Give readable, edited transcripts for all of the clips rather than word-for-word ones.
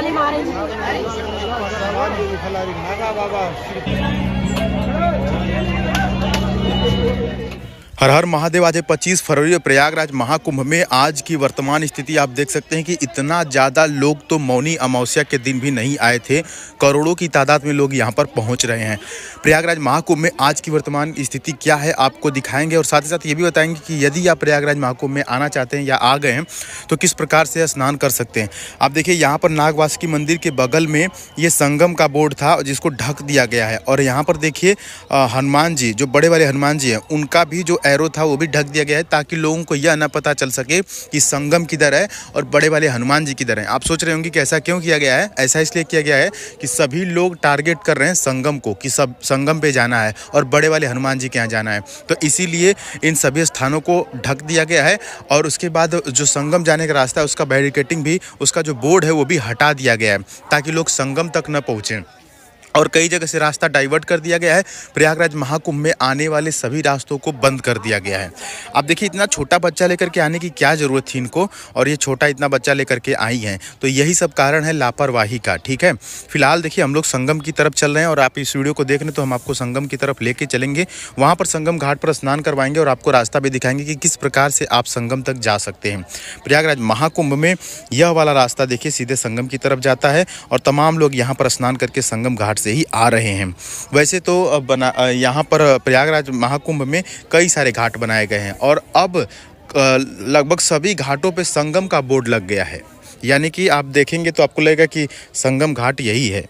ताली मारे। हर हर महादेव। आज 25 फरवरी प्रयागराज महाकुंभ में आज की वर्तमान स्थिति आप देख सकते हैं कि इतना ज़्यादा लोग तो मौनी अमावस्या के दिन भी नहीं आए थे। करोड़ों की तादाद में लोग यहां पर पहुंच रहे हैं। प्रयागराज महाकुंभ में आज की वर्तमान स्थिति क्या है आपको दिखाएंगे, और साथ ही साथ ये भी बताएंगे कि यदि आप प्रयागराज महाकुंभ में आना चाहते हैं या आ गए हैं तो किस प्रकार से स्नान कर सकते हैं। आप देखिए यहाँ पर नागवासुकी मंदिर के बगल में ये संगम का बोर्ड था जिसको ढक दिया गया है, और यहाँ पर देखिए हनुमान जी, जो बड़े वाले हनुमान जी हैं, उनका भी जो एरो था वो भी ढक दिया गया है ताकि लोगों को यह न पता चल सके कि संगम किधर है और बड़े वाले हनुमान जी किधर हैं। आप सोच रहे होंगे कि ऐसा क्यों किया गया है। ऐसा इसलिए किया गया है कि सभी लोग टारगेट कर रहे हैं संगम को, कि सब संगम पे जाना है और बड़े वाले हनुमान जी के यहाँ जाना है, तो इसीलिए इन सभी स्थानों को ढक दिया गया है। और उसके बाद जो संगम जाने का रास्ता है उसका बैरिकेटिंग भी, उसका जो बोर्ड है वो भी हटा दिया गया है ताकि लोग संगम तक न पहुँचें। और कई जगह से रास्ता डाइवर्ट कर दिया गया है। प्रयागराज महाकुंभ में आने वाले सभी रास्तों को बंद कर दिया गया है। आप देखिए इतना छोटा बच्चा लेकर के आने की क्या ज़रूरत थी इनको, और ये छोटा इतना बच्चा लेकर के आई हैं, तो यही सब कारण है लापरवाही का। ठीक है, फिलहाल देखिए हम लोग संगम की तरफ चल रहे हैं, और आप इस वीडियो को देख रहे हैं तो हम आपको संगम की तरफ लेके चलेंगे। वहाँ पर संगम घाट पर स्नान करवाएंगे और आपको रास्ता भी दिखाएंगे कि किस प्रकार से आप संगम तक जा सकते हैं। प्रयागराज महाकुंभ में यह वाला रास्ता देखिए सीधे संगम की तरफ जाता है, और तमाम लोग यहाँ पर स्नान करके संगम घाट से ही आ रहे हैं। वैसे तो यहाँ पर प्रयागराज महाकुंभ में कई सारे घाट बनाए गए हैं, और अब लगभग सभी घाटों पे संगम का बोर्ड लग गया है। यानी कि आप देखेंगे तो आपको लगेगा कि संगम घाट यही है।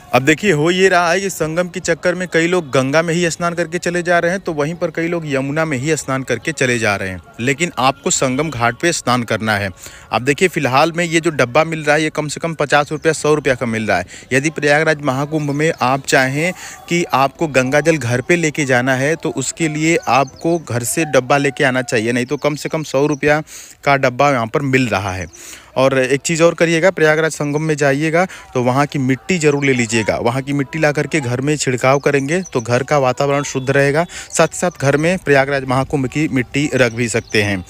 अब देखिए हो ये रहा है कि संगम के चक्कर में कई लोग गंगा में ही स्नान करके चले जा रहे हैं, तो वहीं पर कई लोग यमुना में ही स्नान करके चले जा रहे हैं, लेकिन आपको संगम घाट पे स्नान करना है। अब देखिए फिलहाल में ये जो डब्बा मिल रहा है ये कम से कम 50 रुपया 100 रुपया का मिल रहा है। यदि प्रयागराज महाकुंभ में आप चाहें कि आपको गंगा जल घर पर लेके जाना है तो उसके लिए आपको घर से डब्बा लेके आना चाहिए, नहीं तो कम से कम 100 रुपया का डब्बा यहाँ पर मिल रहा है। और एक चीज़ और करिएगा, प्रयागराज संगम में जाइएगा तो वहाँ की मिट्टी ज़रूर ले लीजिएगा। वहाँ की मिट्टी ला करके घर में छिड़काव करेंगे तो घर का वातावरण शुद्ध रहेगा। साथ ही साथ घर में प्रयागराज महाकुंभ की मिट्टी रख भी सकते हैं।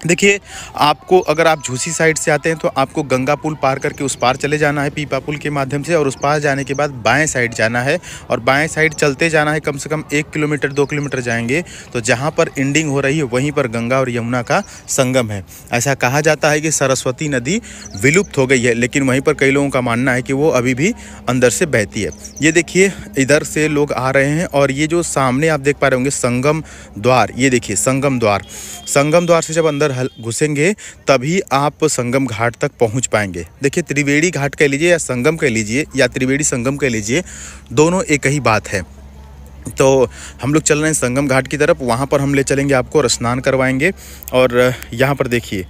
देखिए आपको अगर आप झूसी साइड से आते हैं तो आपको गंगा पुल पार करके उस पार चले जाना है पीपा पुल के माध्यम से, और उस पार जाने के बाद बाएं साइड जाना है, और बाएं साइड चलते जाना है। कम से कम 1 किलोमीटर 2 किलोमीटर जाएंगे तो जहां पर एंडिंग हो रही है वहीं पर गंगा और यमुना का संगम है। ऐसा कहा जाता है कि सरस्वती नदी विलुप्त हो गई है, लेकिन वहीं पर कई लोगों का मानना है कि वो अभी भी अंदर से बहती है। ये देखिए इधर से लोग आ रहे हैं, और ये जो सामने आप देख पा रहे होंगे संगम द्वार, ये देखिए संगम द्वार। संगम द्वार से जब अंदर घुसेंगे तभी आप संगम घाट तक पहुंच पाएंगे। देखिए त्रिवेणी घाट कह लीजिए या संगम कह लीजिए या त्रिवेणी संगम कह लीजिए, दोनों एक ही बात है। तो हम लोग चल रहे हैं संगम घाट की तरफ, वहां पर हम ले चलेंगे आपको और स्नान करवाएंगे। और यहाँ पर देखिए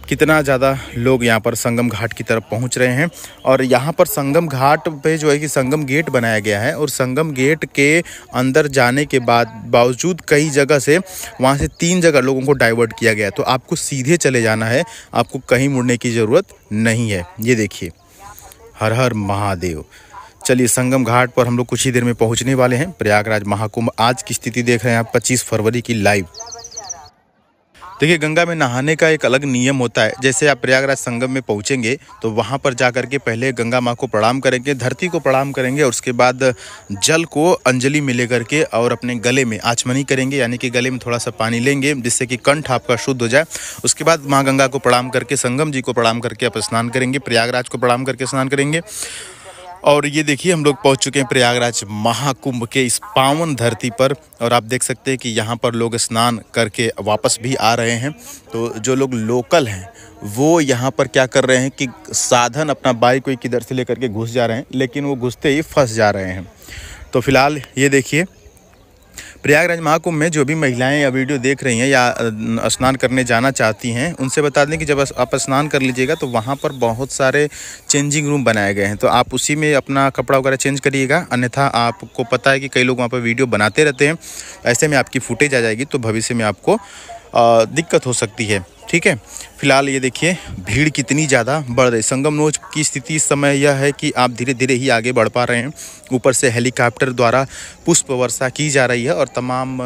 कितना ज़्यादा लोग यहाँ पर संगम घाट की तरफ पहुँच रहे हैं। और यहाँ पर संगम घाट पे जो है कि संगम गेट बनाया गया है, और संगम गेट के अंदर जाने के बावजूद कई जगह से वहाँ से 3 जगह लोगों को डाइवर्ट किया गया है। तो आपको सीधे चले जाना है, आपको कहीं मुड़ने की ज़रूरत नहीं है। ये देखिए हर हर महादेव। चलिए संगम घाट पर हम लोग कुछ ही देर में पहुँचने वाले हैं। प्रयागराज महाकुंभ आज की स्थिति देख रहे हैं आप 25 फरवरी की लाइव। देखिए गंगा में नहाने का एक अलग नियम होता है। जैसे आप प्रयागराज संगम में पहुंचेंगे तो वहां पर जा कर के पहले गंगा माँ को प्रणाम करेंगे, धरती को प्रणाम करेंगे, और उसके बाद जल को अंजलि में ले करके और अपने गले में आचमनी करेंगे, यानी कि गले में थोड़ा सा पानी लेंगे जिससे कि कंठ आपका शुद्ध हो जाए। उसके बाद माँ गंगा को प्रणाम करके, संगम जी को प्रणाम करके आप स्नान करेंगे, प्रयागराज को प्रणाम करके स्नान करेंगे। और ये देखिए हम लोग पहुंच चुके हैं प्रयागराज महाकुंभ के इस पावन धरती पर, और आप देख सकते हैं कि यहाँ पर लोग स्नान करके वापस भी आ रहे हैं। तो जो लोग लोकल हैं वो यहाँ पर क्या कर रहे हैं कि साधन अपना बाइक कोई किधर से लेकर के घुस जा रहे हैं, लेकिन वो घुसते ही फंस जा रहे हैं। तो फिलहाल ये देखिए प्रयागराज महाकुंभ में जो भी महिलाएं या वीडियो देख रही हैं या स्नान करने जाना चाहती हैं, उनसे बता दें कि जब आप स्नान कर लीजिएगा तो वहाँ पर बहुत सारे चेंजिंग रूम बनाए गए हैं, तो आप उसी में अपना कपड़ा वगैरह चेंज करिएगा। अन्यथा आपको पता है कि कई लोग वहाँ पर वीडियो बनाते रहते हैं, ऐसे में आपकी फुटेज आ जाएगी तो भविष्य में आपको दिक्कत हो सकती है। ठीक है। फिलहाल ये देखिए भीड़ कितनी ज़्यादा बढ़ रही। संगम नोच की स्थिति इस समय यह है कि आप धीरे धीरे ही आगे बढ़ पा रहे हैं। ऊपर से हेलीकॉप्टर द्वारा पुष्प वर्षा की जा रही है और तमाम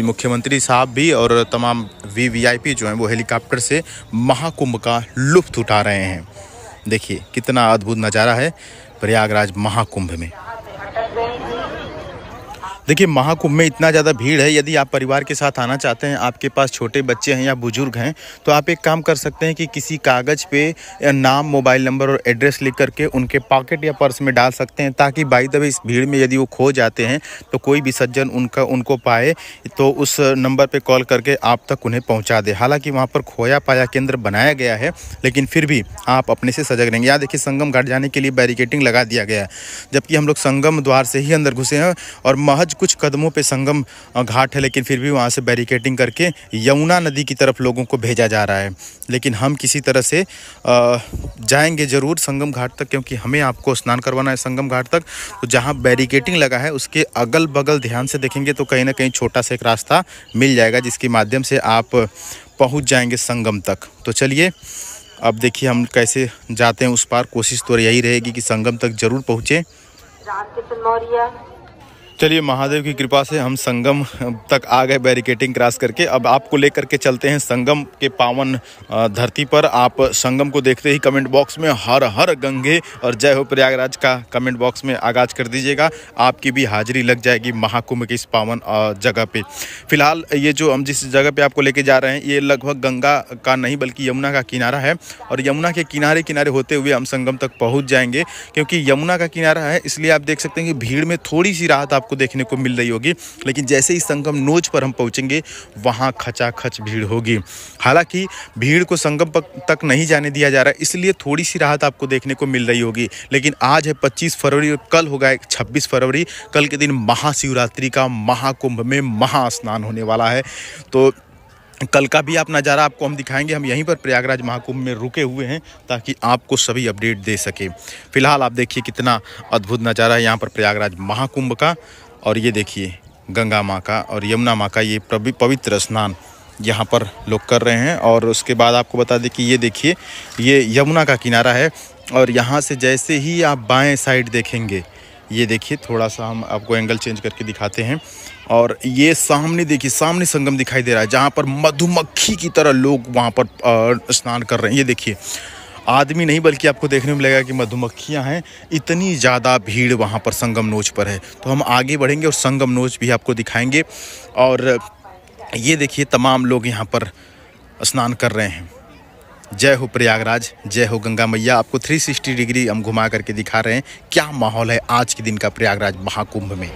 मुख्यमंत्री साहब भी और तमाम वीवीआईपी जो हैं वो हेलीकॉप्टर से महाकुंभ का लुत्फ़ उठा रहे हैं। देखिए कितना अद्भुत नज़ारा है प्रयागराज महाकुंभ में। देखिए महाकुंभ में इतना ज़्यादा भीड़ है, यदि आप परिवार के साथ आना चाहते हैं, आपके पास छोटे बच्चे हैं या बुजुर्ग हैं, तो आप एक काम कर सकते हैं कि किसी कागज़ पे नाम, मोबाइल नंबर और एड्रेस लिख करके उनके पॉकेट या पर्स में डाल सकते हैं, ताकि बाई द वे इस भीड़ में यदि वो खो जाते हैं तो कोई भी सज्जन उनको पाए तो उस नंबर पर कॉल करके आप तक उन्हें पहुँचा दे। हालाँकि वहाँ पर खोया पाया केंद्र बनाया गया है, लेकिन फिर भी आप अपने से सजग रहेंगे। यहाँ देखिए संगम घाट जाने के लिए बैरिकेटिंग लगा दिया गया है, जबकि हम लोग संगम द्वार से ही अंदर घुसे हैं और महज कुछ कदमों पे संगम घाट है, लेकिन फिर भी वहाँ से बैरिकेटिंग करके यमुना नदी की तरफ लोगों को भेजा जा रहा है। लेकिन हम किसी तरह से जाएंगे ज़रूर संगम घाट तक, क्योंकि हमें आपको स्नान करवाना है संगम घाट तक। तो जहाँ बैरिकेटिंग लगा है उसके अगल बगल ध्यान से देखेंगे तो कहीं ना कहीं छोटा सा एक रास्ता मिल जाएगा, जिसके माध्यम से आप पहुँच जाएंगे संगम तक। तो चलिए अब देखिए हम कैसे जाते हैं उस पार। कोशिश तो यही रहेगी कि संगम तक ज़रूर पहुँचें। चलिए महादेव की कृपा से हम संगम तक आ गए बैरिकेटिंग क्रॉस करके। अब आपको लेकर के चलते हैं संगम के पावन धरती पर। आप संगम को देखते ही कमेंट बॉक्स में हर हर गंगे और जय हो प्रयागराज का कमेंट बॉक्स में आगाज कर दीजिएगा। आपकी भी हाजिरी लग जाएगी महाकुंभ की इस पावन जगह पे। फिलहाल ये जो हम जिस जगह पे आपको लेके जा रहे हैं ये लगभग गंगा का नहीं बल्कि यमुना का किनारा है, और यमुना के किनारे किनारे होते हुए हम संगम तक पहुँच जाएंगे। क्योंकि यमुना का किनारा है इसलिए आप देख सकते हैं कि भीड़ में थोड़ी सी राहत आपको देखने को मिल रही होगी, लेकिन जैसे ही संगम नोच पर हम पहुंचेंगे वहां खचाखच भीड़ होगी। हालांकि भीड़ को संगम तक नहीं जाने दिया जा रहा है, इसलिए थोड़ी सी राहत आपको देखने को मिल रही होगी। लेकिन आज है 25 फरवरी और कल होगा 26 फरवरी। कल के दिन महाशिवरात्रि का महाकुंभ में महास्नान होने वाला है। तो कल का भी आप नज़ारा आपको हम दिखाएंगे। हम यहीं पर प्रयागराज महाकुंभ में रुके हुए हैं ताकि आपको सभी अपडेट दे सके। फिलहाल आप देखिए कितना अद्भुत नज़ारा है यहाँ पर प्रयागराज महाकुंभ का। और ये देखिए गंगा माँ का और यमुना माँ का ये पवित्र स्नान यहाँ पर लोग कर रहे हैं। और उसके बाद आपको बता दें कि ये देखिए ये यमुना का किनारा है, और यहाँ से जैसे ही आप बाएं साइड देखेंगे, ये देखिए थोड़ा सा हम आपको एंगल चेंज करके दिखाते हैं, और ये सामने देखिए सामने संगम दिखाई दे रहा है जहाँ पर मधुमक्खी की तरह लोग वहाँ पर स्नान कर रहे हैं। ये देखिए आदमी नहीं बल्कि आपको देखने में लगेगा कि मधुमक्खियाँ हैं, इतनी ज़्यादा भीड़ वहाँ पर संगम नोच पर है। तो हम आगे बढ़ेंगे और संगम नोच भी आपको दिखाएंगे। और ये देखिए तमाम लोग यहाँ पर स्नान कर रहे हैं। जय हो प्रयागराज, जय हो गंगा मैया। आपको 360 डिग्री हम घुमा करके दिखा रहे हैं क्या माहौल है आज के दिन का प्रयागराज महाकुंभ में।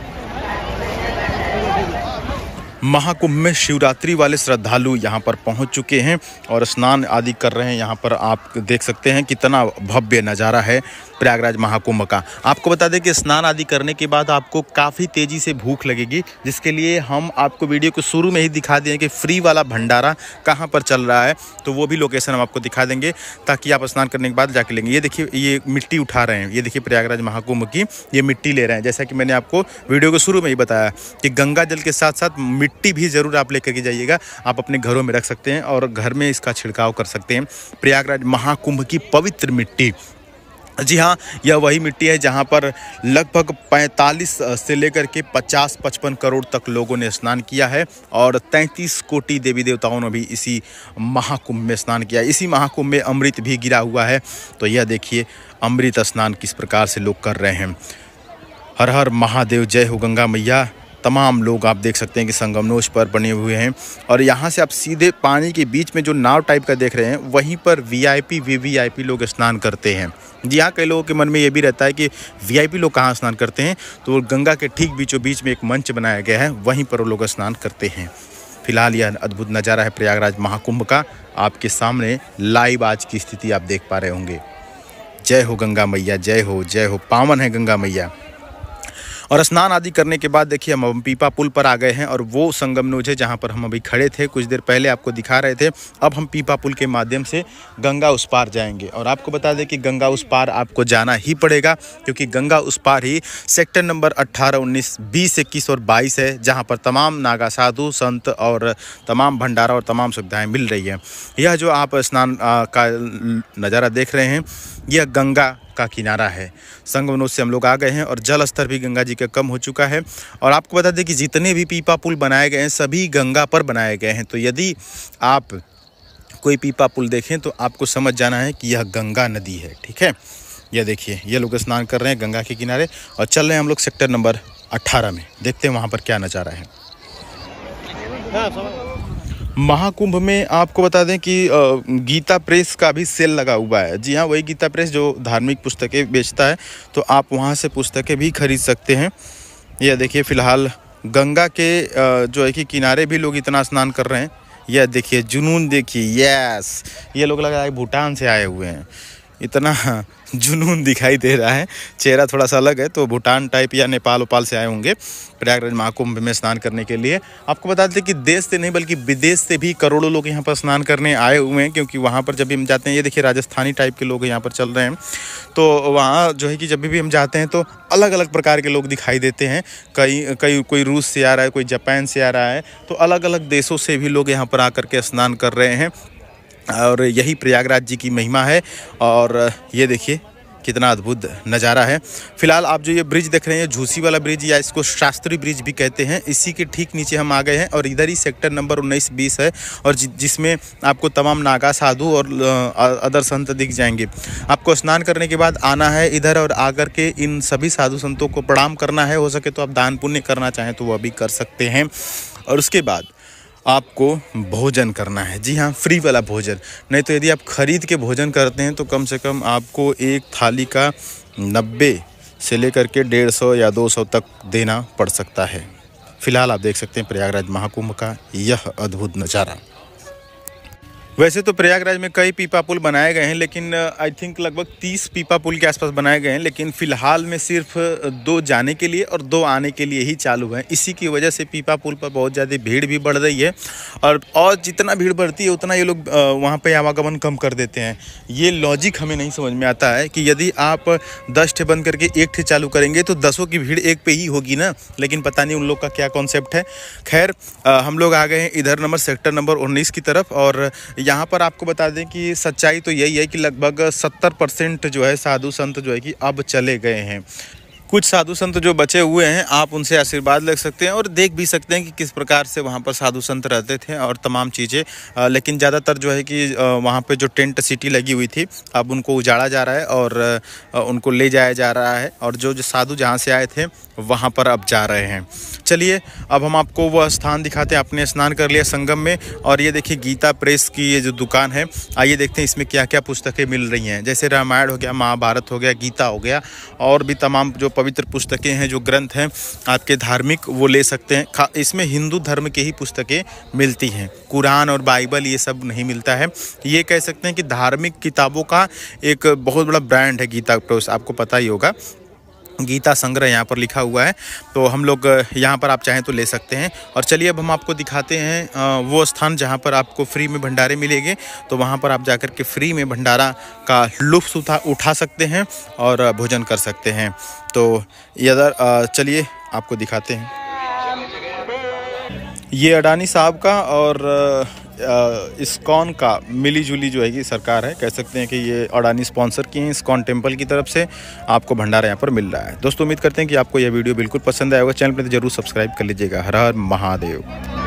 महाकुंभ में शिवरात्रि वाले श्रद्धालु यहाँ पर पहुँच चुके हैं और स्नान आदि कर रहे हैं। यहाँ पर आप देख सकते हैं कितना भव्य नज़ारा है प्रयागराज महाकुंभ का। आपको बता दें कि स्नान आदि करने के बाद आपको काफ़ी तेज़ी से भूख लगेगी, जिसके लिए हम आपको वीडियो को शुरू में ही दिखा दिए कि फ्री वाला भंडारा कहाँ पर चल रहा है। तो वो भी लोकेशन हम आपको दिखा देंगे ताकि आप स्नान करने के बाद जाके लेंगे। ये देखिए ये मिट्टी उठा रहे हैं, ये देखिए प्रयागराज महाकुंभ की ये मिट्टी ले रहे हैं। जैसा कि मैंने आपको वीडियो के शुरू में ही बताया कि गंगा जल के साथ साथ मिट्टी भी ज़रूर आप लेकर के जाइएगा। आप अपने घरों में रख सकते हैं और घर में इसका छिड़काव कर सकते हैं। प्रयागराज महाकुंभ की पवित्र मिट्टी, जी हाँ, यह वही मिट्टी है जहाँ पर लगभग 45 से लेकर के 50-55 करोड़ तक लोगों ने स्नान किया है और 33 कोटि देवी देवताओं ने भी इसी महाकुंभ में स्नान किया है। इसी महाकुंभ में अमृत भी गिरा हुआ है। तो यह देखिए अमृत स्नान किस प्रकार से लोग कर रहे हैं। हर हर महादेव, जय हो गंगा मैया। तमाम लोग आप देख सकते हैं कि संगमनोच पर बने हुए हैं और यहाँ से आप सीधे पानी के बीच में जो नाव टाइप का देख रहे हैं वहीं पर वीआईपी वीवीआईपी लोग स्नान करते हैं। जी हाँ, कई लोगों के मन में ये भी रहता है कि वीआईपी लोग कहाँ स्नान करते हैं, तो गंगा के ठीक बीचों बीच में एक मंच बनाया गया है, वहीं पर वो लोग स्नान करते हैं। फिलहाल यह अद्भुत नज़ारा है प्रयागराज महाकुंभ का आपके सामने लाइव आज की स्थिति आप देख पा रहे होंगे। जय हो गंगा मैया, जय हो, जय हो। पावन है गंगा मैया। और स्नान आदि करने के बाद देखिए हम पीपा पुल पर आ गए हैं और वो संगम नोज है जहाँ पर हम अभी खड़े थे, कुछ देर पहले आपको दिखा रहे थे। अब हम पीपा पुल के माध्यम से गंगा उस पार जाएंगे और आपको बता दें कि गंगा उस पार आपको जाना ही पड़ेगा, क्योंकि गंगा उस पार ही सेक्टर नंबर 18, 19, 20, 21 और 22 है, जहाँ पर तमाम नागा साधु संत और तमाम भंडारा और तमाम सुविधाएँ मिल रही हैं। यह जो आप स्नान का नज़ारा देख रहे हैं, यह गंगा का किनारा है। संगम नोज से हम लोग आ गए हैं और जल स्तर भी गंगा जी का कम हो चुका है। और आपको बता दें कि जितने भी पीपा पुल बनाए गए हैं सभी गंगा पर बनाए गए हैं। तो यदि आप कोई पीपा पुल देखें तो आपको समझ जाना है कि यह गंगा नदी है। ठीक है, यह देखिए ये लोग स्नान कर रहे हैं गंगा के किनारे और चल रहे हैं हम लोग सेक्टर नंबर 18 में। देखते हैं वहाँ पर क्या नज़ारा है। महाकुंभ में आपको बता दें कि गीता प्रेस का भी सेल लगा हुआ है। जी हाँ, वही गीता प्रेस जो धार्मिक पुस्तकें बेचता है, तो आप वहाँ से पुस्तकें भी खरीद सकते हैं। यह देखिए फ़िलहाल गंगा के जो है कि किनारे भी लोग इतना स्नान कर रहे हैं। यह देखिए जुनून देखिए, यस, ये लोग लग रहा है भूटान से आए हुए हैं, इतना जुनून दिखाई दे रहा है। चेहरा थोड़ा सा अलग है, तो भूटान टाइप या नेपाल उपाल से आए होंगे प्रयागराज महाकुंभ में स्नान करने के लिए। आपको बता दें कि देश से नहीं बल्कि विदेश से भी करोड़ों लोग यहाँ पर स्नान करने आए हुए हैं, क्योंकि वहाँ पर जब भी हम जाते हैं, ये देखिए राजस्थानी टाइप के लोग यहाँ पर चल रहे हैं, तो वहाँ जो है कि जब भी हम जाते हैं तो अलग अलग प्रकार के लोग दिखाई देते हैं। कोई रूस से आ रहा है, कोई जापान से आ रहा है, तो अलग अलग देशों से भी लोग यहाँ पर आकर के स्नान कर रहे हैं और यही प्रयागराज जी की महिमा है। और ये देखिए कितना अद्भुत नज़ारा है। फिलहाल आप जो ये ब्रिज देख रहे हैं, झूसी वाला ब्रिज या इसको शास्त्री ब्रिज भी कहते हैं, इसी के ठीक नीचे हम आ गए हैं और इधर ही सेक्टर नंबर 19, 20 है और जिसमें आपको तमाम नागा साधु और अदर संत दिख जाएंगे। आपको स्नान करने के बाद आना है इधर और आकर के इन सभी साधु संतों को प्रणाम करना है। हो सके तो आप दान पुण्य करना चाहें तो वह भी कर सकते हैं और उसके बाद आपको भोजन करना है। जी हाँ, फ्री वाला भोजन। नहीं तो यदि आप खरीद के भोजन करते हैं तो कम से कम आपको एक थाली का 90 से लेकर के 150 या 200 तक देना पड़ सकता है। फिलहाल आप देख सकते हैं प्रयागराज महाकुंभ का यह अद्भुत नज़ारा। वैसे तो प्रयागराज में कई पीपा पुल बनाए गए हैं, लेकिन आई थिंक लगभग 30 पीपा पुल के आसपास बनाए गए हैं, लेकिन फ़िलहाल में सिर्फ 2 जाने के लिए और 2 आने के लिए ही चालू हैं। इसी की वजह से पीपा पुल पर बहुत ज़्यादा भीड़ भी बढ़ रही है और जितना भीड़ बढ़ती है उतना ये लोग वहाँ पे आवागमन कम कर देते हैं। ये लॉजिक हमें नहीं समझ में आता है कि यदि आप 10 ठे बंद करके 1 ठे चालू करेंगे तो 10 की भीड़ एक पे ही होगी ना, लेकिन पता नहीं उन लोग का क्या कॉन्सेप्ट है। खैर, हम लोग आ गए हैं इधर सेक्टर नंबर 19 की तरफ और यहाँ पर आपको बता दें कि सच्चाई तो यही है कि लगभग 70% जो है साधु संत जो है कि अब चले गए हैं। कुछ साधु संत जो बचे हुए हैं आप उनसे आशीर्वाद ले सकते हैं और देख भी सकते हैं कि किस प्रकार से वहाँ पर साधु संत रहते थे और तमाम चीज़ें। लेकिन ज़्यादातर जो है कि वहाँ पे जो टेंट सिटी लगी हुई थी अब उनको उजाड़ा जा रहा है और उनको ले जाया जा रहा है और जो साधु जहाँ से आए थे वहाँ पर अब जा रहे हैं। चलिए अब हम आपको वह स्थान दिखाते हैं। आपने स्नान कर लिया संगम में और ये देखिए गीता प्रेस की ये जो दुकान है, आइए देखते हैं इसमें क्या क्या पुस्तकें मिल रही हैं। जैसे रामायण हो गया, महाभारत हो गया, गीता हो गया और भी तमाम जो पवित्र पुस्तकें हैं, जो ग्रंथ हैं आपके धार्मिक, वो ले सकते हैं। इसमें हिंदू धर्म के ही पुस्तकें मिलती हैं, कुरान और बाइबल ये सब नहीं मिलता है। ये कह सकते हैं कि धार्मिक किताबों का एक बहुत बड़ा ब्रांड है गीता प्रेस, आपको पता ही होगा। गीता संग्रह यहाँ पर लिखा हुआ है, तो हम लोग यहाँ पर आप चाहें तो ले सकते हैं। और चलिए अब हम आपको दिखाते हैं वो स्थान जहाँ पर आपको फ्री में भंडारे मिलेंगे, तो वहाँ पर आप जाकर के फ्री में भंडारा का लुत्फ़ उठा सकते हैं और भोजन कर सकते हैं। तो इधर चलिए आपको दिखाते हैं। ये अडानी साहब का और इस्कॉन का मिली जुली जो है कि सरकार है, कह सकते हैं कि ये अडानी स्पॉन्सर किए हैं। इस्कॉन टेम्पल की तरफ से आपको भंडारा यहाँ पर मिल रहा है। दोस्तों उम्मीद करते हैं कि आपको यह वीडियो बिल्कुल पसंद आएगा। चैनल पर जरूर सब्सक्राइब कर लीजिएगा। हर हर महादेव।